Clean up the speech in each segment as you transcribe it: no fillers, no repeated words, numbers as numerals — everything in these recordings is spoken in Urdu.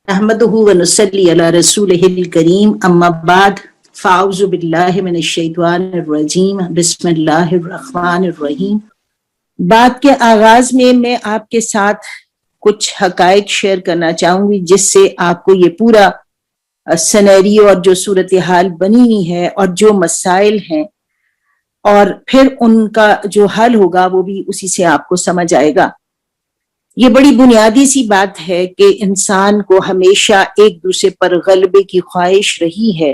نحمدہ ونصلی علی رسولہ الکریم اما بعد فاعوذ باللہ من الشیطان الرجیم بسم اللہ الرحمن الرحیم۔ بات کے آغاز میں آپ کے ساتھ کچھ حقائق شیئر کرنا چاہوں گی جس سے آپ کو یہ پورا سینیریو اور جو صورتحال بنی ہوئی ہے اور جو مسائل ہیں اور پھر ان کا جو حل ہوگا وہ بھی اسی سے آپ کو سمجھ آئے گا۔ یہ بڑی بنیادی سی بات ہے کہ انسان کو ہمیشہ ایک دوسرے پر غلبے کی خواہش رہی ہے،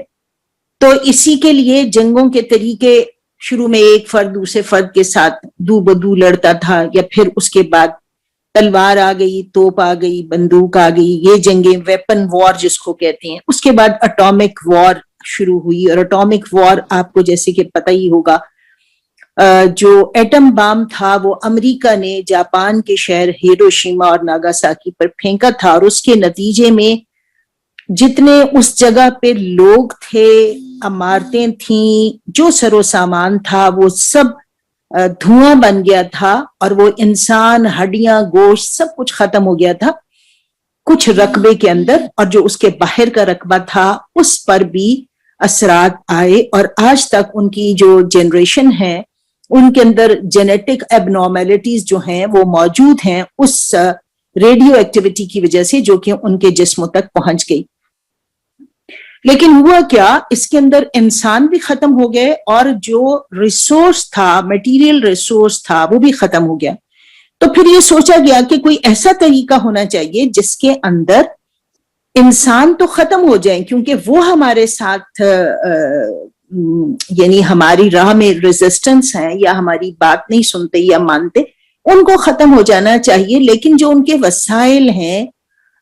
تو اسی کے لیے جنگوں کے طریقے شروع میں ایک فرد دوسرے فرد کے ساتھ دو بدو لڑتا تھا، یا پھر اس کے بعد تلوار آ گئی، توپ آ گئی، بندوق آ گئی، یہ جنگیں ویپن وار جس کو کہتے ہیں۔ اس کے بعد اٹامک وار شروع ہوئی، اور اٹامک وار آپ کو جیسے کہ پتہ ہی ہوگا جو ایٹم بام تھا وہ امریکہ نے جاپان کے شہر ہیروشیما اور ناگاساکی پر پھینکا تھا، اور اس کے نتیجے میں جتنے اس جگہ پہ لوگ تھے، عمارتیں تھیں، جو سر و سامان تھا وہ سب دھواں بن گیا تھا، اور وہ انسان، ہڈیاں، گوشت سب کچھ ختم ہو گیا تھا کچھ رقبے کے اندر، اور جو اس کے باہر کا رقبہ تھا اس پر بھی اثرات آئے، اور آج تک ان کی جو جنریشن ہے ان کے اندر جینیٹک ایب نارمیلٹیز جو ہیں وہ موجود ہیں اس ریڈیو ایکٹیویٹی کی وجہ سے جو کہ ان کے جسموں تک پہنچ گئی۔ لیکن ہوا کیا، اس کے اندر انسان بھی ختم ہو گئے اور جو ریسورس تھا، میٹیریل ریسورس تھا وہ بھی ختم ہو گیا۔ تو پھر یہ سوچا گیا کہ کوئی ایسا طریقہ ہونا چاہیے جس کے اندر انسان تو ختم ہو جائیں، کیونکہ وہ ہمارے ساتھ یعنی ہماری راہ میں ریزسٹنس ہیں یا ہماری بات نہیں سنتے یا مانتے، ان کو ختم ہو جانا چاہیے، لیکن جو ان کے وسائل ہیں،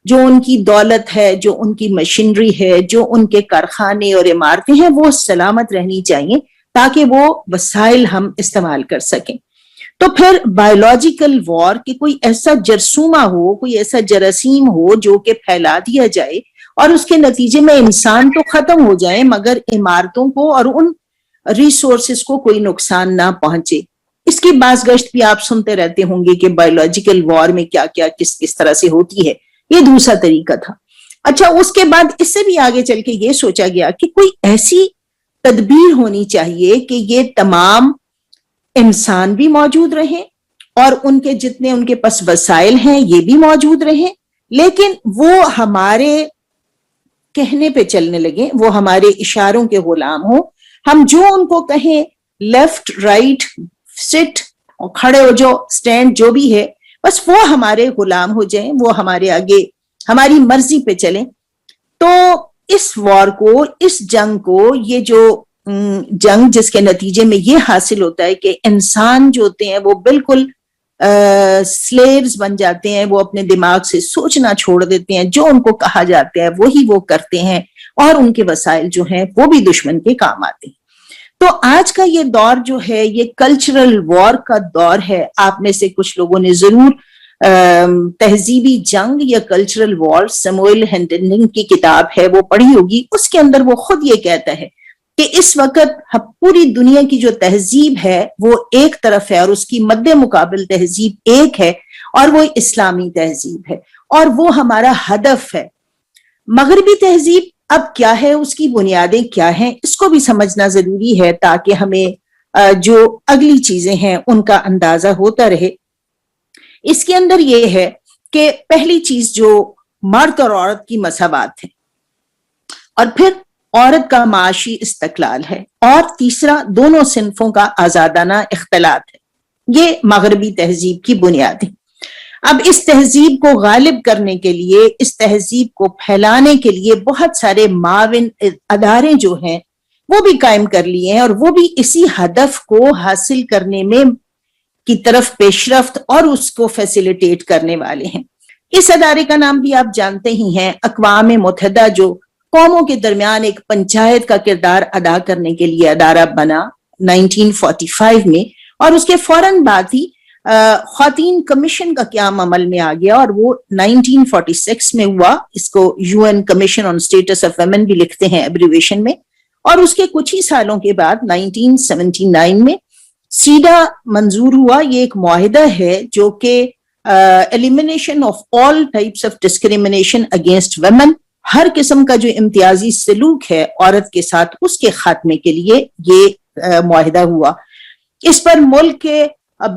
جو ان کی دولت ہے، جو ان کی مشینری ہے، جو ان کے کارخانے اور عمارتیں ہیں، وہ سلامت رہنی چاہیے تاکہ وہ وسائل ہم استعمال کر سکیں۔ تو پھر بایولوجیکل وار کہ کوئی ایسا جرثومہ ہو، کوئی ایسا جراثیم ہو جو کہ پھیلا دیا جائے اور اس کے نتیجے میں انسان تو ختم ہو جائے مگر عمارتوں کو اور ان ریسورسز کو کوئی نقصان نہ پہنچے۔ اس کی باز گشت بھی آپ سنتے رہتے ہوں گے کہ بایولوجیکل وار میں کیا کیا کس طرح سے ہوتی ہے، یہ دوسرا طریقہ تھا۔ اچھا، اس کے بعد اس سے بھی آگے چل کے یہ سوچا گیا کہ کوئی ایسی تدبیر ہونی چاہیے کہ یہ تمام انسان بھی موجود رہیں اور ان کے جتنے ان کے پاس وسائل ہیں یہ بھی موجود رہیں، لیکن وہ ہمارے کہنے پہ چلنے لگیں، وہ ہمارے اشاروں کے غلام ہوں۔ ہم جو ان کو کہیں، لیفٹ رائٹ سٹ، کھڑے ہو جو، سٹینڈ، جو بھی ہے، بس وہ ہمارے غلام ہو جائیں، وہ ہمارے آگے ہماری مرضی پہ چلیں۔ تو اس وار کو، اس جنگ کو، یہ جو جنگ جس کے نتیجے میں یہ حاصل ہوتا ہے کہ انسان جو ہوتے ہیں وہ بالکل سلیوز بن جاتے ہیں، وہ اپنے دماغ سے سوچنا چھوڑ دیتے ہیں، جو ان کو کہا جاتا ہے وہی وہ کرتے ہیں، اور ان کے وسائل جو ہیں وہ بھی دشمن کے کام آتے ہیں۔ تو آج کا یہ دور جو ہے یہ کلچرل وار کا دور ہے۔ آپ میں سے کچھ لوگوں نے ضرور تہذیبی جنگ یا کلچرل وار، سیموئل ہنٹنگٹن کی کتاب ہے وہ پڑھی ہوگی، اس کے اندر وہ خود یہ کہتا ہے کہ اس وقت پوری دنیا کی جو تہذیب ہے وہ ایک طرف ہے اور اس کی مد مقابل تہذیب ایک ہے، اور وہ اسلامی تہذیب ہے، اور وہ ہمارا ہدف ہے۔ مغربی تہذیب اب کیا ہے، اس کی بنیادیں کیا ہیں، اس کو بھی سمجھنا ضروری ہے تاکہ ہمیں جو اگلی چیزیں ہیں ان کا اندازہ ہوتا رہے۔ اس کے اندر یہ ہے کہ پہلی چیز جو مرد اور عورت کی مساوات ہے، اور پھر عورت کا معاشی استقلال ہے، اور تیسرا دونوں صنفوں کا آزادانہ اختلاط ہے۔ یہ مغربی تہذیب کی بنیاد ہے۔ اب اس تہذیب کو غالب کرنے کے لیے، اس تہذیب کو پھیلانے کے لیے بہت سارے معاون ادارے جو ہیں وہ بھی قائم کر لیے ہیں، اور وہ بھی اسی ہدف کو حاصل کرنے میں کی طرف پیش رفت اور اس کو فیسیلیٹیٹ کرنے والے ہیں۔ اس ادارے کا نام بھی آپ جانتے ہی ہیں، اقوام متحدہ، جو قوموں کے درمیان ایک پنچایت کا کردار ادا کرنے کے لیے ادارہ بنا 1945 میں، اور اس کے فوراً بعد ہی خواتین کمیشن کا قیام عمل میں آ گیا، اور وہ 1946 میں ہوا۔ اس کو UN commission on status of women بھی لکھتے ہیں ایبریویشن میں، اور اس کے کچھ ہی سالوں کے بعد 1979 میں سیڈا منظور ہوا۔ یہ ایک معاہدہ ہے جو کہ elimination of all types of discrimination against women, ہر قسم کا جو امتیازی سلوک ہے عورت کے ساتھ اس کے خاتمے کے لیے یہ معاہدہ ہوا. اس پر ملک کے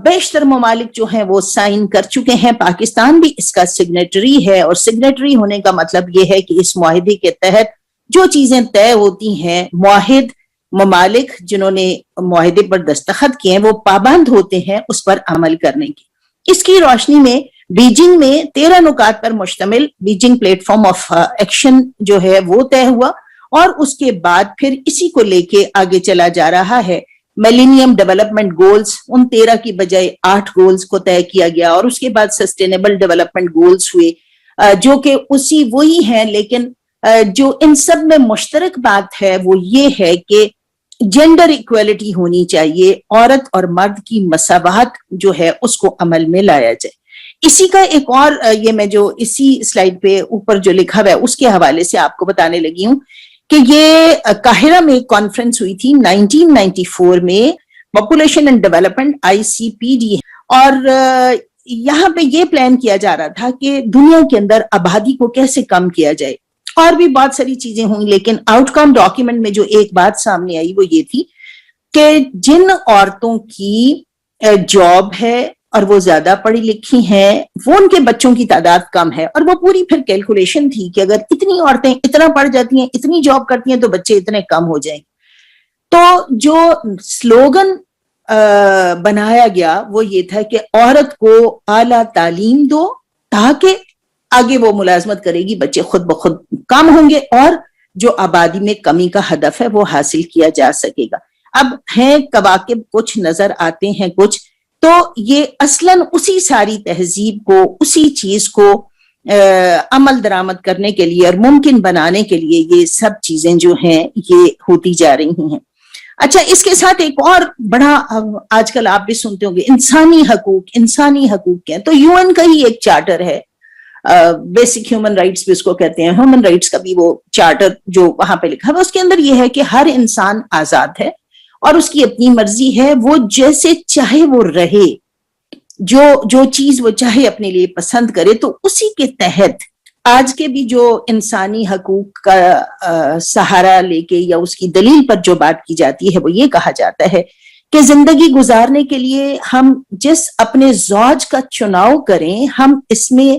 بیشتر ممالک جو ہیں وہ سائن کر چکے ہیں. پاکستان بھی اس کا سگنیٹری ہے, اور سگنیٹری ہونے کا مطلب یہ ہے کہ اس معاہدے کے تحت جو چیزیں طے ہوتی ہیں, معاہد ممالک جنہوں نے معاہدے پر دستخط کیے ہیں وہ پابند ہوتے ہیں اس پر عمل کرنے کی. اس کی روشنی میں بیجنگ میں 13 نکات پر مشتمل Beijing plate form of action جو ہے وہ طے ہوا, اور اس کے بعد پھر اسی کو لے کے آگے چلا جا رہا ہے. میلینیم ڈیولپمنٹ گولز, ان 13 کی بجائے 8 گولز کو طے کیا گیا, اور اس کے بعد سسٹینیبل ڈیولپمنٹ گولز ہوئے جو کہ اسی وہی ہیں, لیکن جو ان سب میں مشترک بات ہے وہ یہ ہے کہ جینڈر ایکویلٹی ہونی چاہیے, عورت اور مرد کی مساوات جو ہے اس کو عمل میں لایا جائے. اسی کا ایک اور یہ میں جو اسی سلائیڈ پہ اوپر جو لکھا ہوا ہے اس کے حوالے سے آپ کو بتانے لگی ہوں کہ یہ قاہرہ میں ایک کانفرنس ہوئی تھی 1994 میں, پاپولیشن اینڈ ڈیولپمنٹ ICPD, اور یہاں پہ یہ پلان کیا جا رہا تھا کہ دنیا کے اندر آبادی کو کیسے کم کیا جائے, اور بھی بہت ساری چیزیں ہوئی, لیکن آؤٹ کم ڈاکیومنٹ میں جو ایک بات سامنے آئی وہ یہ تھی کہ جن عورتوں کی جاب ہے اور وہ زیادہ پڑھی لکھی ہیں وہ ان کے بچوں کی تعداد کم ہے, اور وہ پوری پھر کیلکولیشن تھی کہ اگر اتنی عورتیں اتنا پڑھ جاتی ہیں, اتنی جاب کرتی ہیں تو بچے اتنے کم ہو جائیں. تو جو سلوگن بنایا گیا وہ یہ تھا کہ عورت کو اعلیٰ تعلیم دو تاکہ آگے وہ ملازمت کرے گی, بچے خود بخود کم ہوں گے, اور جو آبادی میں کمی کا ہدف ہے وہ حاصل کیا جا سکے گا. اب ہیں کواکب کچھ نظر آتے ہیں کچھ, تو یہ اصلاً اسی ساری تہذیب کو, اسی چیز کو عمل درآمد کرنے کے لیے اور ممکن بنانے کے لیے یہ سب چیزیں جو ہیں یہ ہوتی جا رہی ہیں. اچھا, اس کے ساتھ ایک اور بڑا آج کل آپ بھی سنتے ہوں گے انسانی حقوق کے, تو UN کا ہی ایک چارٹر ہے, بیسک ہیومن رائٹس بھی اس کو کہتے ہیں, ہیومن رائٹس کا بھی وہ چارٹر جو وہاں پہ لکھا ہے اس کے اندر یہ ہے کہ ہر انسان آزاد ہے اور اس کی اپنی مرضی ہے, وہ جیسے چاہے وہ رہے, جو چیز وہ چاہے اپنے لیے پسند کرے. تو اسی کے تحت آج کے بھی جو انسانی حقوق کا سہارا لے کے یا اس کی دلیل پر جو بات کی جاتی ہے وہ یہ کہا جاتا ہے کہ زندگی گزارنے کے لیے ہم جس اپنے زوج کا چناؤ کریں ہم اس میں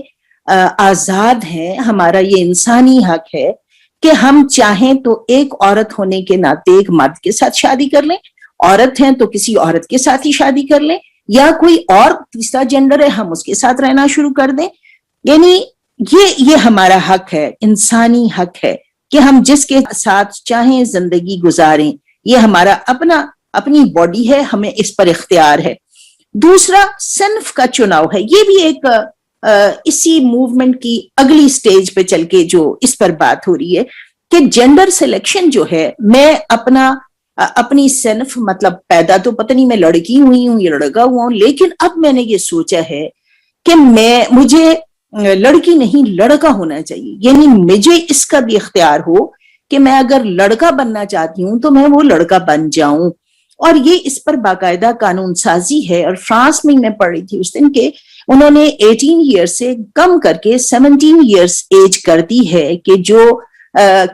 آزاد ہیں. ہمارا یہ انسانی حق ہے کہ ہم چاہیں تو ایک عورت ہونے کے ناطے ایک مرد کے ساتھ شادی کر لیں, عورت ہیں تو کسی عورت کے ساتھ ہی شادی کر لیں, یا کوئی اور تیسرا جینڈر ہے ہم اس کے ساتھ رہنا شروع کر دیں. یعنی یہ ہمارا حق ہے, انسانی حق ہے کہ ہم جس کے ساتھ چاہیں زندگی گزاریں, یہ ہمارا اپنی باڈی ہے, ہمیں اس پر اختیار ہے. دوسرا صنف کا چناؤ ہے, یہ بھی ایک اسی موومنٹ کی اگلی سٹیج پہ چل کے جو اس پر بات ہو رہی ہے کہ جینڈر سلیکشن جو ہے, میں اپنی صنف مطلب پیدا تو پتہ نہیں میں لڑکی ہوئی ہوں یا لڑکا ہوا ہوں, لیکن اب میں نے یہ سوچا ہے کہ مجھے لڑکی نہیں لڑکا ہونا چاہیے. یعنی مجھے اس کا بھی اختیار ہو کہ میں اگر لڑکا بننا چاہتی ہوں تو میں وہ لڑکا بن جاؤں. اور یہ اس پر باقاعدہ قانون سازی ہے, اور فرانس میں پڑھ رہی تھی اس دن کہ انہوں نے 18 ایئرس سے کم کر کے 17 ایئرس ایج کر دی ہے کہ جو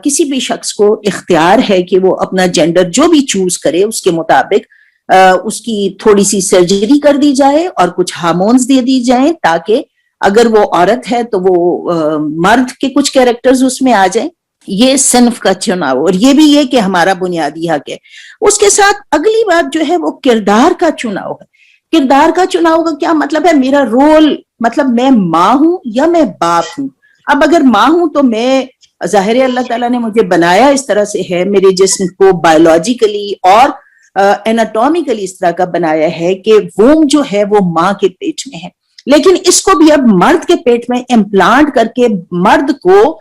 کسی بھی شخص کو اختیار ہے کہ وہ اپنا جینڈر جو بھی چوز کرے اس کے مطابق اس کی تھوڑی سی سرجری کر دی جائے اور کچھ ہارمونز دے دی جائیں تاکہ اگر وہ عورت ہے تو وہ مرد کے کچھ کیریکٹرز اس میں آ جائیں. یہ صنف کا چناؤ, اور یہ بھی یہ کہ ہمارا بنیادی حق ہے. اس کے ساتھ اگلی بات جو ہے وہ کردار کا چناؤ ہے. کردار کا چناؤ کا کیا مطلب ہے؟ میرا رول, مطلب میں ماں ہوں یا میں باپ ہوں. اب اگر ماں ہوں تو میں ظاہر اللہ تعالیٰ نے مجھے بنایا اس طرح سے ہے, میرے جسم کو بایولوجیکلی اور ایناٹومیکلی اس طرح کا بنایا ہے کہ ووم جو ہے وہ ماں کے پیٹ میں ہے. لیکن اس کو بھی اب مرد کے پیٹ میں امپلانٹ کر کے مرد کو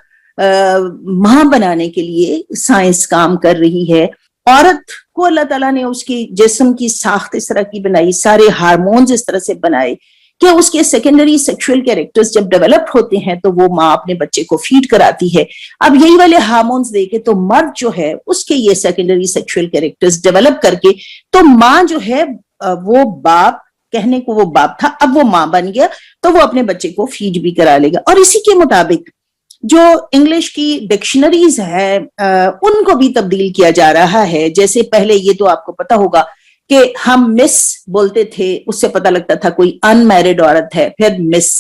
ماں بنانے کے لیے سائنس کام کر رہی ہے. عورت کو اللہ تعالیٰ نے اس کی جسم کی ساخت اس طرح کی بنائی, سارے ہارمونز اس طرح سے بنائے کہ اس کے سیکنڈری سیکشل کیریکٹرز جب ڈیولپ ہوتے ہیں تو وہ ماں اپنے بچے کو فیڈ کراتی ہے. اب یہی والے ہارمونز دے کے تو مرد جو ہے اس کے یہ سیکنڈری سیکشل کیریکٹرز ڈیولپ کر کے تو ماں جو ہے وہ باپ کہنے کو وہ باپ تھا، اب وہ ماں بن گیا تو وہ اپنے بچے کو فیڈ بھی کرا لے گا. اور اسی کے مطابق جو انگلش کی ڈکشنریز ہے ان کو بھی تبدیل کیا جا رہا ہے. جیسے پہلے یہ تو آپ کو پتا ہوگا کہ ہم مس بولتے تھے، اس سے پتا لگتا تھا کوئی ان میرڈ عورت ہے، پھر مس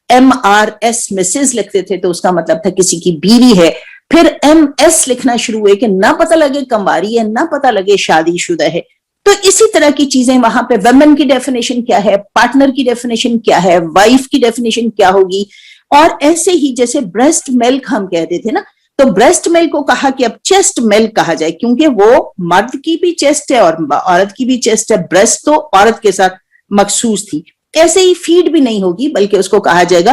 MRS مسز لکھتے تھے تو اس کا مطلب تھا کسی کی بیوی ہے، پھر MS لکھنا شروع ہوئے کہ نہ پتا لگے کنواری ہے، نہ پتا لگے شادی شدہ ہے. تو اسی طرح کی چیزیں وہاں پہ ویمن کی ڈیفینیشن کیا ہے، پارٹنر کی ڈیفینیشن کیا ہے، وائف کی ڈیفینیشن کیا ہوگی. اور ایسے ہی جیسے بریسٹ ملک ہم کہتے تھے نا، تو بریسٹ ملک کو کہا کہ اب چیسٹ ملک کہا جائے، کیونکہ وہ مرد کی بھی چیسٹ ہے اور عورت کی بھی چیسٹ ہے. بریسٹ تو عورت کے ساتھ مخصوص تھی. ایسے ہی فیڈ بھی نہیں ہوگی بلکہ اس کو کہا جائے گا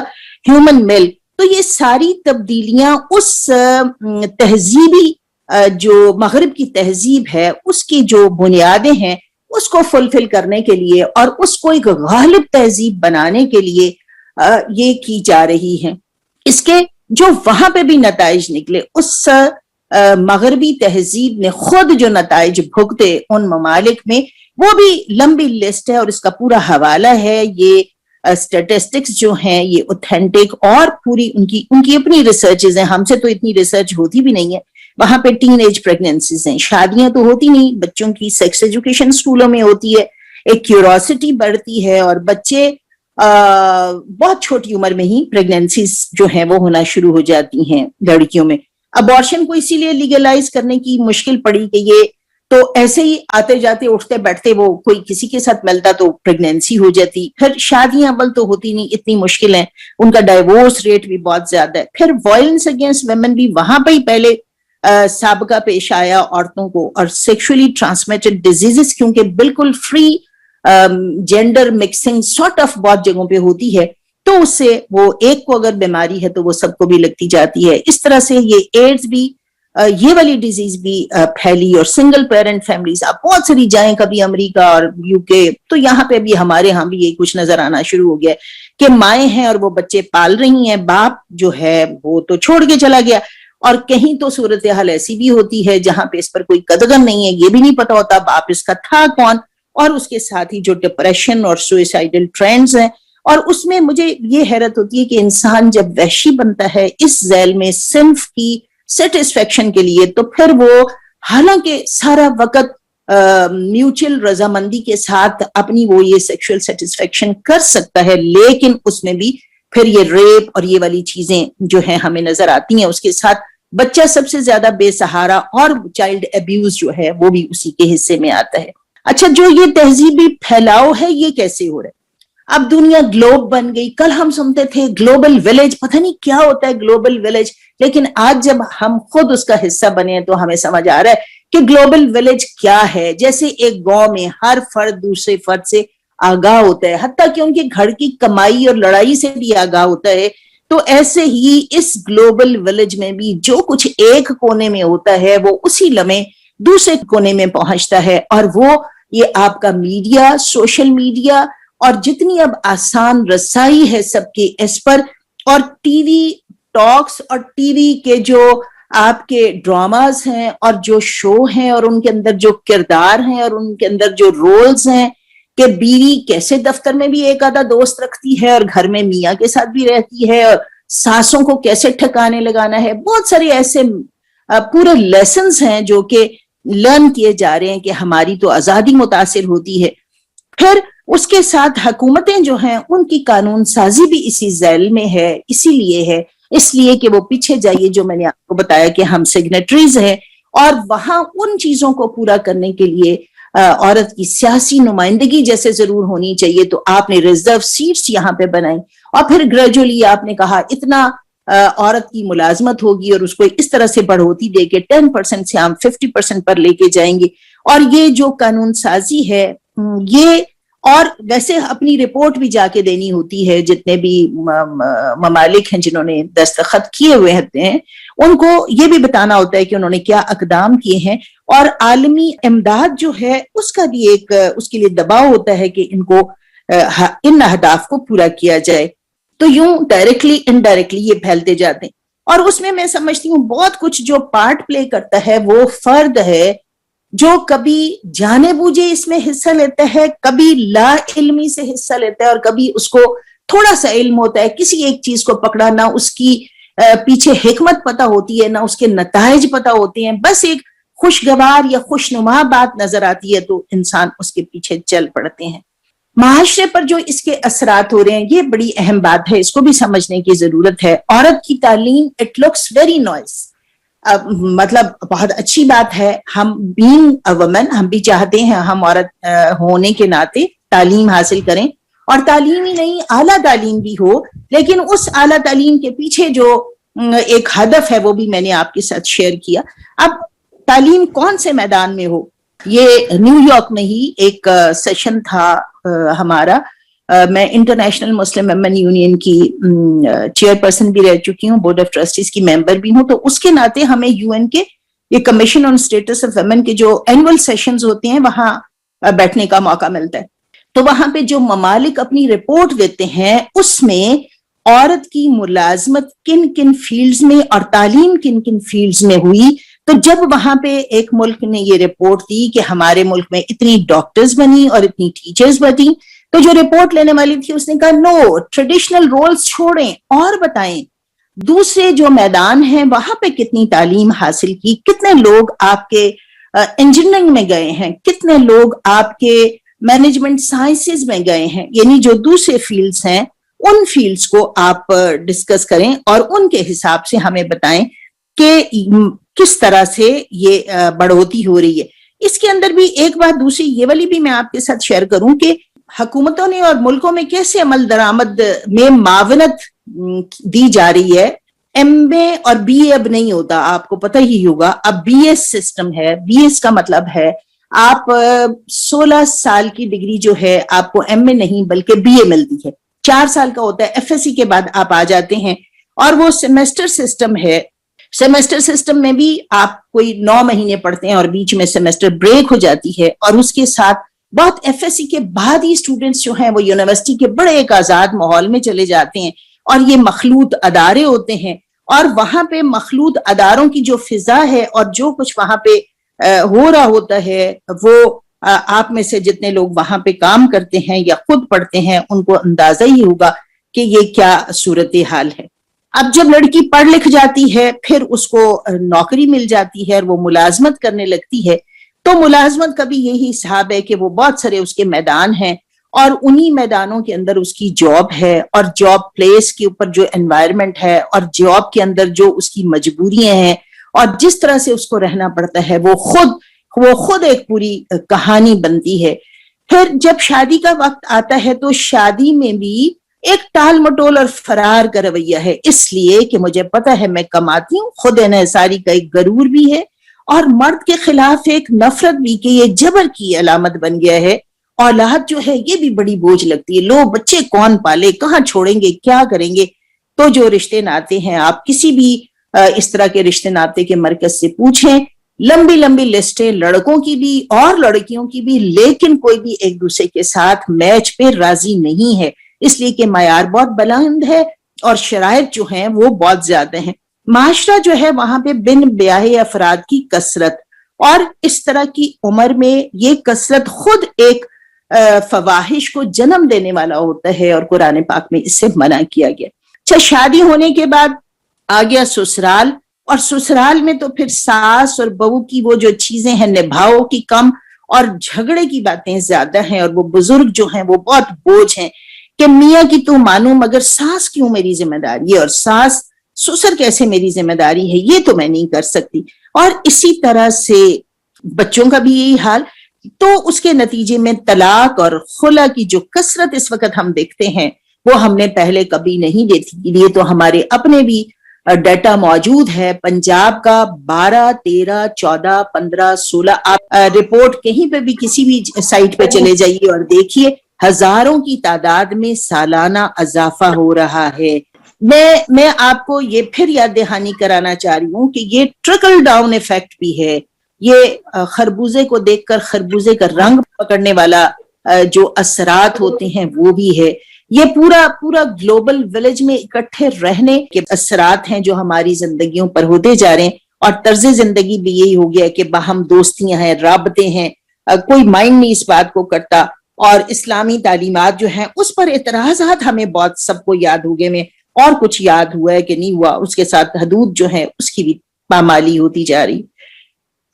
ہیومن ملک. تو یہ ساری تبدیلیاں اس تہذیبی جو مغرب کی تہذیب ہے اس کی جو بنیادیں ہیں اس کو فلفل کرنے کے لیے اور اس کو ایک غالب تہذیب بنانے کے لیے یہ کی جا رہی ہیں. اس کے جو وہاں پہ بھی نتائج نکلے، اس مغربی تہذیب نے خود جو نتائج بھگتے ان ممالک میں، وہ بھی لمبی لسٹ ہے اور اس کا پورا حوالہ ہے. یہ اسٹیٹسٹکس جو ہیں یہ اوتھینٹک اور پوری ان کی اپنی ریسرچز ہیں. ہم سے تو اتنی ریسرچ ہوتی بھی نہیں ہے. وہاں پہ ٹین ایج پریگننسیز ہیں، شادیاں تو ہوتی نہیں، بچوں کی سیکس ایجوکیشن اسکولوں میں ہوتی ہے، ایک کیوروسٹی بڑھتی ہے اور بچے بہت چھوٹی عمر میں ہی پریگننسیز جو ہیں وہ ہونا شروع ہو جاتی ہیں لڑکیوں میں. ابارشن کو اسی لیے لیگلائز کرنے کی مشکل پڑی کہ یہ تو ایسے ہی آتے جاتے اٹھتے بیٹھتے وہ کوئی کسی کے ساتھ ملتا تو پریگننسی ہو جاتی. پھر شادیاں اول تو ہوتی نہیں، اتنی مشکل ہیں، ان کا ڈائیورس ریٹ بھی بہت زیادہ ہے. پھر وائلنس اگینسٹ ویمن بھی وہاں پہ ہی پہلے سابقہ پیش آیا عورتوں کو، اور سیکشولی ٹرانسمیٹڈ ڈیزیزز کیونکہ بالکل free gender mixing sort of بہت جگہوں پہ ہوتی ہے، تو اس سے وہ ایک کو اگر بیماری ہے تو وہ سب کو بھی لگتی جاتی ہے. اس طرح سے یہ ایڈز بھی یہ والی ڈیزیز بھی پھیلی. اور سنگل پیرنٹ فیملیز آپ بہت ساری جائیں کبھی امریکہ اور UK تو یہاں پہ بھی ہمارے ہاں بھی یہ کچھ نظر آنا شروع ہو گیا کہ مائیں ہیں اور وہ بچے پال رہی ہیں، باپ جو ہے وہ تو چھوڑ کے چلا گیا. اور کہیں تو صورتحال ایسی بھی ہوتی ہے جہاں پہ اس پر کوئی قدغن نہیں ہے، یہ بھی نہیں پتا ہوتا باپ اس کا تھا کون. اور اس کے ساتھ ہی جو ڈپریشن اور سوئسائڈل ٹرینڈز ہیں، اور اس میں مجھے یہ حیرت ہوتی ہے کہ انسان جب وحشی بنتا ہے اس ذیل میں صنف کی سیٹسفیکشن کے لیے، تو پھر وہ حالانکہ سارا وقت میوچل رضامندی کے ساتھ اپنی وہ یہ سیکشل سیٹسفیکشن کر سکتا ہے، لیکن اس میں بھی پھر یہ ریپ اور یہ والی چیزیں جو ہیں ہمیں نظر آتی ہیں. اس کے ساتھ بچہ سب سے زیادہ بے سہارا اور چائلڈ ابیوز جو ہے وہ بھی اسی کے حصے میں آتا ہے. اچھا، جو یہ تہذیبی پھیلاؤ ہے یہ کیسے ہو رہا ہے؟ اب دنیا گلوب بن گئی. کل ہم سنتے تھے گلوبل ولیج، پتہ نہیں کیا ہوتا ہے گلوبل ولیج، لیکن آج جب ہم خود اس کا حصہ بنے ہیں تو ہمیں سمجھ آ رہا ہے کہ گلوبل ولیج کیا ہے. جیسے ایک گاؤں میں ہر فرد دوسرے فرد سے آگاہ ہوتا ہے، حتیٰ کہ ان کے گھر کی کمائی اور لڑائی سے بھی آگاہ ہوتا ہے، تو ایسے ہی اس گلوبل ولیج میں بھی جو کچھ ایک کونے میں ہوتا ہے وہ اسی لمحے دوسرے کونے میں پہنچتا ہے. اور وہ یہ آپ کا میڈیا، سوشل میڈیا اور جتنی اب آسان رسائی ہے سب کی اس پر، اور ٹی وی ٹاکس اور ٹی وی کے جو آپ کے ڈراماز ہیں اور جو شو ہیں اور ان کے اندر جو کردار ہیں اور ان کے اندر جو رولز ہیں کہ بیوی کیسے دفتر میں بھی ایک آدھا دوست رکھتی ہے اور گھر میں میاں کے ساتھ بھی رہتی ہے، اور ساسوں کو کیسے ٹھکانے لگانا ہے. بہت سارے ایسے پورے لیسنز ہیں جو کہ لرن کیے جا رہے ہیں کہ ہماری تو آزادی متاثر ہوتی ہے. پھر اس کے ساتھ حکومتیں جو ہیں ان کی قانون سازی بھی اسی ذیل میں ہے، اسی لیے ہے، اس لیے کہ وہ پیچھے جائیے جو میں نے آپ کو بتایا کہ ہم سگنیٹریز ہیں، اور وہاں ان چیزوں کو پورا کرنے کے لیے عورت کی سیاسی نمائندگی جیسے ضرور ہونی چاہیے. تو آپ نے ریزرو سیٹس یہاں پہ بنائی اور پھر گریجولی آپ نے کہا اتنا عورت کی ملازمت ہوگی اور اس کو اس طرح سے بڑھوتی دے کے 10% سے ہم 50% پر لے کے جائیں گے. اور یہ جو قانون سازی ہے یہ، اور ویسے اپنی رپورٹ بھی جا کے دینی ہوتی ہے، جتنے بھی ممالک ہیں جنہوں نے دستخط کیے ہوئے ہیں ان کو یہ بھی بتانا ہوتا ہے کہ انہوں نے کیا اقدام کیے ہیں. اور عالمی امداد جو ہے اس کا بھی ایک اس کے لیے دباؤ ہوتا ہے کہ ان کو ان اہداف کو پورا کیا جائے. تو یوں ڈائریکٹلی انڈائریکٹلی یہ پھیلتے جاتے ہیں. اور اس میں سمجھتی ہوں بہت کچھ جو پارٹ پلے کرتا ہے وہ فرد ہے جو کبھی جانے بوجھے اس میں حصہ لیتا ہے, کبھی لا علمی سے حصہ لیتا ہے, اور کبھی اس کو تھوڑا سا علم ہوتا ہے, کسی ایک چیز کو پکڑا, نہ اس کی پیچھے حکمت پتہ ہوتی ہے, نہ اس کے نتائج پتہ ہوتے ہیں, بس ایک خوشگوار یا خوشنما بات نظر آتی ہے تو انسان اس کے پیچھے چل پڑتے ہیں. معاشرے پر جو اس کے اثرات ہو رہے ہیں یہ بڑی اہم بات ہے, اس کو بھی سمجھنے کی ضرورت ہے. عورت کی تعلیم, اٹ لکس ویری نائس, مطلب بہت اچھی بات ہے. ہم بینگ اے وومن, ہم بھی چاہتے ہیں ہم عورت ہونے کے ناطے تعلیم حاصل کریں, اور تعلیم ہی نہیں اعلیٰ تعلیم بھی ہو, لیکن اس اعلیٰ تعلیم کے پیچھے جو ایک ہدف ہے وہ بھی میں نے آپ کے ساتھ شیئر کیا. اب تعلیم کون سے میدان میں ہو, یہ نیو یارک میں ہی ایک سیشن تھا ہمارا. میں انٹرنیشنل مسلم ویمن یونین کی چیئر پرسن بھی رہ چکی ہوں, بورڈ آف ٹرسٹیز کی ممبر بھی ہوں, تو اس کے ناطے ہمیں یو این کے یہ commission on status of women کے جو اینول سیشنز ہوتے ہیں وہاں بیٹھنے کا موقع ملتا ہے. تو وہاں پہ جو ممالک اپنی رپورٹ دیتے ہیں اس میں عورت کی ملازمت کن کن فیلڈز میں اور تعلیم کن کن فیلڈز میں ہوئی. تو جب وہاں پہ ایک ملک نے یہ رپورٹ دی کہ ہمارے ملک میں اتنی ڈاکٹرز بنی اور اتنی ٹیچرز بنی, تو جو رپورٹ لینے والی تھی اس نے کہا نو, ٹریڈیشنل رولز چھوڑیں اور بتائیں دوسرے جو میدان ہیں وہاں پہ کتنی تعلیم حاصل کی, کتنے لوگ آپ کے انجینئرنگ میں گئے ہیں, کتنے لوگ آپ کے مینجمنٹ سائنسز میں گئے ہیں, یعنی جو دوسرے فیلڈز ہیں ان فیلڈز کو آپ ڈسکس کریں اور ان کے حساب سے ہمیں بتائیں کہ کس طرح سے یہ بڑھوتی ہو رہی ہے. اس کے اندر بھی ایک بات دوسری یہ والی بھی میں آپ کے ساتھ شیئر کروں کہ حکومتوں نے اور ملکوں میں کیسے عمل درآمد میں معاونت دی جا رہی ہے. ایم اے اور بی اے اب نہیں ہوتا, آپ کو پتہ ہی ہوگا, اب بی ایس سسٹم ہے. بی ایس کا مطلب ہے آپ 16 سال کی ڈگری جو ہے آپ کو ایم اے نہیں بلکہ بی اے ملتی ہے, 4 سال کا ہوتا ہے. ایف ایس سی کے بعد آپ آ جاتے ہیں, اور وہ سیمیسٹر سسٹم ہے. سیمیسٹر سسٹم میں بھی آپ کوئی 9 مہینے پڑھتے ہیں اور بیچ میں سیمیسٹر بریک ہو جاتی ہے, اور اس کے ساتھ بہت ایف ایس سی کے بعد ہی اسٹوڈنٹس جو ہیں وہ یونیورسٹی کے بڑے ایک آزاد ماحول میں چلے جاتے ہیں, اور یہ مخلوط ادارے ہوتے ہیں, اور وہاں پہ مخلوط اداروں کی جو فضا ہے اور جو کچھ وہاں پہ ہو رہا ہوتا ہے وہ آپ میں سے جتنے لوگ وہاں پہ کام کرتے ہیں یا خود پڑھتے ہیں ان کو اندازہ ہی ہوگا کہ یہ کیا صورتحال ہے. اب جب لڑکی پڑھ لکھ جاتی ہے پھر اس کو نوکری مل جاتی ہے اور وہ ملازمت کرنے لگتی ہے, تو ملازمت کا بھی یہی حساب ہے کہ وہ بہت سارے اس کے میدان ہیں, اور انہی میدانوں کے اندر اس کی جاب ہے, اور جاب پلیس کے اوپر جو انوائرمنٹ ہے اور جاب کے اندر جو اس کی مجبوریاں ہیں اور جس طرح سے اس کو رہنا پڑتا ہے وہ خود ایک پوری کہانی بنتی ہے. پھر جب شادی کا وقت آتا ہے تو شادی میں بھی ایک ٹال مٹول اور فرار کا رویہ ہے, اس لیے کہ مجھے پتا ہے میں کماتی ہوں. خود انحصاری کا ایک غرور بھی ہے, اور مرد کے خلاف ایک نفرت بھی کہ یہ جبر کی علامت بن گیا ہے. اولاد جو ہے یہ بھی بڑی بوجھ لگتی ہے, لو بچے کون پالے, کہاں چھوڑیں گے, کیا کریں گے. تو جو رشتے ناتے ہیں آپ کسی بھی اس طرح کے رشتے ناتے کے مرکز سے پوچھیں, لمبی لمبی لسٹیں لڑکوں کی بھی اور لڑکیوں کی بھی, لیکن کوئی بھی ایک دوسرے کے ساتھ میچ پہ راضی نہیں ہے, اس لیے کہ معیار بہت بلند ہے اور شرائط جو ہیں وہ بہت زیادہ ہیں. معاشرہ جو ہے وہاں پہ بن بیاہے افراد کی کثرت, اور اس طرح کی عمر میں یہ کثرت خود ایک فواحش کو جنم دینے والا ہوتا ہے, اور قرآن پاک میں اس سے منع کیا گیا. اچھا, شادی ہونے کے بعد آ گیا سسرال, اور سسرال میں تو پھر ساس اور بہو کی وہ جو چیزیں ہیں نبھاؤ کی کم اور جھگڑے کی باتیں زیادہ ہیں, اور وہ بزرگ جو ہیں وہ بہت بوجھ ہیں کہ میاں کی تو مانوں مگر ساس کیوں میری ذمہ داری ہے, اور ساس سسر کیسے میری ذمہ داری ہے, یہ تو میں نہیں کر سکتی. اور اسی طرح سے بچوں کا بھی یہی حال. تو اس کے نتیجے میں طلاق اور خلا کی جو کثرت اس وقت ہم دیکھتے ہیں وہ ہم نے پہلے کبھی نہیں دیکھی. یہ تو ہمارے اپنے بھی ڈیٹا موجود ہے. پنجاب کا 12, 13, 14, 15, 16, آپ رپورٹ کہیں پہ بھی کسی بھی سائٹ پہ چلے جائیے اور دیکھیے, ہزاروں کی تعداد میں سالانہ اضافہ ہو رہا ہے. میں آپ کو یہ پھر یاد دہانی کرانا چاہ رہی ہوں کہ یہ ٹرکل ڈاؤن ایفیکٹ بھی ہے. یہ خربوزے کو دیکھ کر خربوزے کا رنگ پکڑنے والا جو اثرات ہوتے ہیں وہ بھی ہے. یہ پورا گلوبل ولیج میں اکٹھے رہنے کے اثرات ہیں جو ہماری زندگیوں پر ہوتے جا رہے ہیں, اور طرز زندگی بھی یہی ہو گیا کہ باہم دوستیاں ہیں، رابطے ہیں، کوئی مائنڈ نہیں اس بات کو کرتا، اور اسلامی تعلیمات جو ہیں اس پر اعتراضات ہمیں بہت سب کو یاد ہو گئے، میں اور کچھ یاد ہوا ہے کہ نہیں ہوا، اس کے ساتھ حدود جو ہیں اس کی بھی پامالی ہوتی جا رہی۔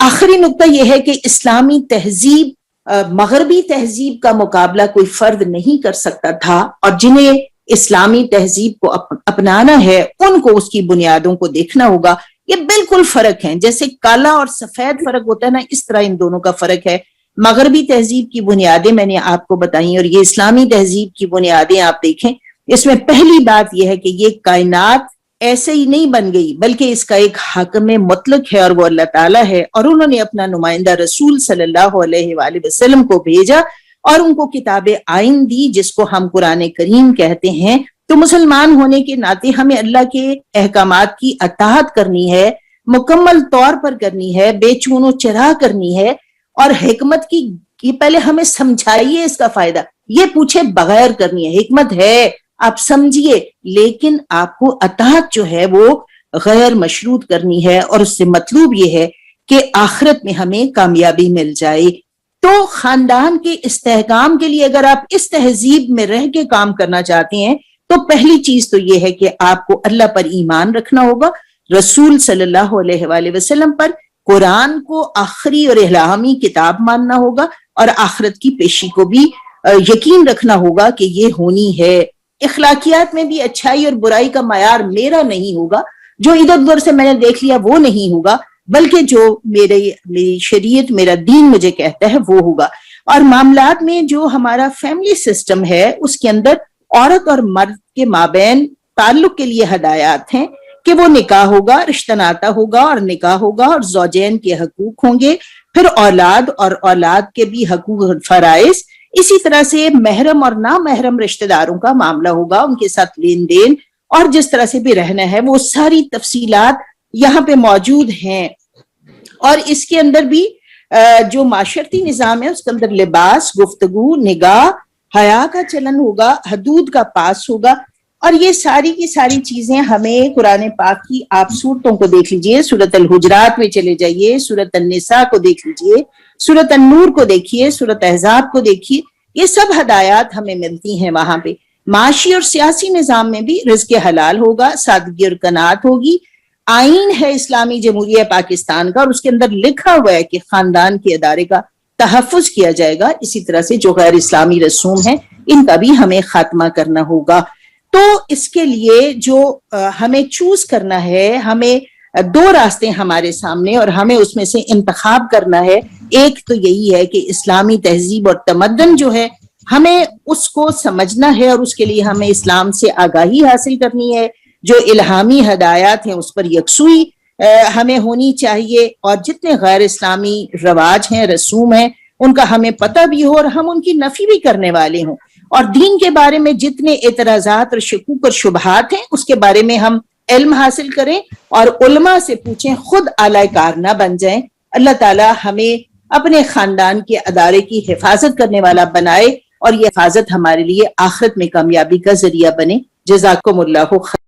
آخری نقطہ یہ ہے کہ اسلامی تہذیب مغربی تہذیب کا مقابلہ کوئی فرد نہیں کر سکتا تھا، اور جنہیں اسلامی تہذیب کو اپنانا ہے ان کو اس کی بنیادوں کو دیکھنا ہوگا۔ یہ بالکل فرق ہے، جیسے کالا اور سفید فرق ہوتا ہے نا، اس طرح ان دونوں کا فرق ہے۔ مغربی تہذیب کی بنیادیں میں نے آپ کو بتائیں، اور یہ اسلامی تہذیب کی بنیادیں آپ دیکھیں، اس میں پہلی بات یہ ہے کہ یہ کائنات ایسے ہی نہیں بن گئی، بلکہ اس کا ایک حاکم مطلق ہے اور وہ اللہ تعالیٰ ہے، اور انہوں نے اپنا نمائندہ رسول صلی اللہ علیہ وآلہ وسلم کو بھیجا اور ان کو کتاب آئین دی، جس کو ہم قرآن کریم کہتے ہیں۔ تو مسلمان ہونے کے ناطے ہمیں اللہ کے احکامات کی اطاعت کرنی ہے، مکمل طور پر کرنی ہے، بے چون و چرا کرنی ہے، اور حکمت کی پہلے ہمیں سمجھائیے اس کا فائدہ، یہ پوچھے بغیر کرنی ہے۔ حکمت ہے، آپ سمجھیے، لیکن آپ کو اطاعت جو ہے وہ غیر مشروط کرنی ہے، اور اس سے مطلوب یہ ہے کہ آخرت میں ہمیں کامیابی مل جائے۔ تو خاندان کے استحکام کے لیے اگر آپ اس تہذیب میں رہ کے کام کرنا چاہتے ہیں تو پہلی چیز تو یہ ہے کہ آپ کو اللہ پر ایمان رکھنا ہوگا، رسول صلی اللہ علیہ وآلہ وسلم پر، قرآن کو آخری اور الہامی کتاب ماننا ہوگا، اور آخرت کی پیشی کو بھی یقین رکھنا ہوگا کہ یہ ہونی ہے۔ اخلاقیات میں بھی اچھائی اور برائی کا معیار میرا نہیں ہوگا، جو ادھر ادھر سے میں نے دیکھ لیا وہ نہیں ہوگا، بلکہ جو میری شریعت، میرا دین مجھے کہتا ہے وہ ہوگا۔ اور معاملات میں جو ہمارا فیملی سسٹم ہے اس کے اندر عورت اور مرد کے مابین تعلق کے لیے ہدایات ہیں کہ وہ نکاح ہوگا، رشتہ ناتا ہوگا اور نکاح ہوگا، اور زوجین کے حقوق ہوں گے، پھر اولاد اور اولاد کے بھی حقوق اور فرائض، اسی طرح سے محرم اور نامحرم رشتہ داروں کا معاملہ ہوگا، ان کے ساتھ لین دین اور جس طرح سے بھی رہنا ہے، وہ ساری تفصیلات یہاں پہ موجود ہیں۔ اور اس کے اندر بھی جو معاشرتی نظام ہے اس کے اندر لباس، گفتگو، نگاہ، حیا کا چلن ہوگا، حدود کا پاس ہوگا، اور یہ ساری کی ساری چیزیں ہمیں قرآن پاک کی آپ صورتوں کو دیکھ لیجئے، سورۃ الحجرات میں چلے جائیے، سورۃ النساء کو دیکھ لیجئے، سورۃ النور کو دیکھیے، سورۃ احزاب کو دیکھیے، یہ سب ہدایات ہمیں ملتی ہیں وہاں پہ۔ معاشی اور سیاسی نظام میں بھی رزق حلال ہوگا، سادگی اور قناعت ہوگی۔ آئین ہے اسلامی جمہوریہ پاکستان کا، اور اس کے اندر لکھا ہوا ہے کہ خاندان کے ادارے کا تحفظ کیا جائے گا، اسی طرح سے جو غیر اسلامی رسوم ہیں ان کا بھی ہمیں خاتمہ کرنا ہوگا۔ تو اس کے لیے جو ہمیں چوز کرنا ہے، ہمیں دو راستے ہمارے سامنے، اور ہمیں اس میں سے انتخاب کرنا ہے۔ ایک تو یہی ہے کہ اسلامی تہذیب اور تمدن جو ہے ہمیں اس کو سمجھنا ہے، اور اس کے لیے ہمیں اسلام سے آگاہی حاصل کرنی ہے، جو الہامی ہدایات ہیں اس پر یکسوئی ہمیں ہونی چاہیے، اور جتنے غیر اسلامی رواج ہیں، رسوم ہیں، ان کا ہمیں پتہ بھی ہو اور ہم ان کی نفی بھی کرنے والے ہوں، اور دین کے بارے میں جتنے اعتراضات اور شکوک اور شبہات ہیں اس کے بارے میں ہم علم حاصل کریں اور علماء سے پوچھیں، خود اعلی کار نہ بن جائیں۔ اللہ تعالی ہمیں اپنے خاندان کے ادارے کی حفاظت کرنے والا بنائے، اور یہ حفاظت ہمارے لیے آخرت میں کامیابی کا ذریعہ بنے۔ جزاکم اللہ خیر۔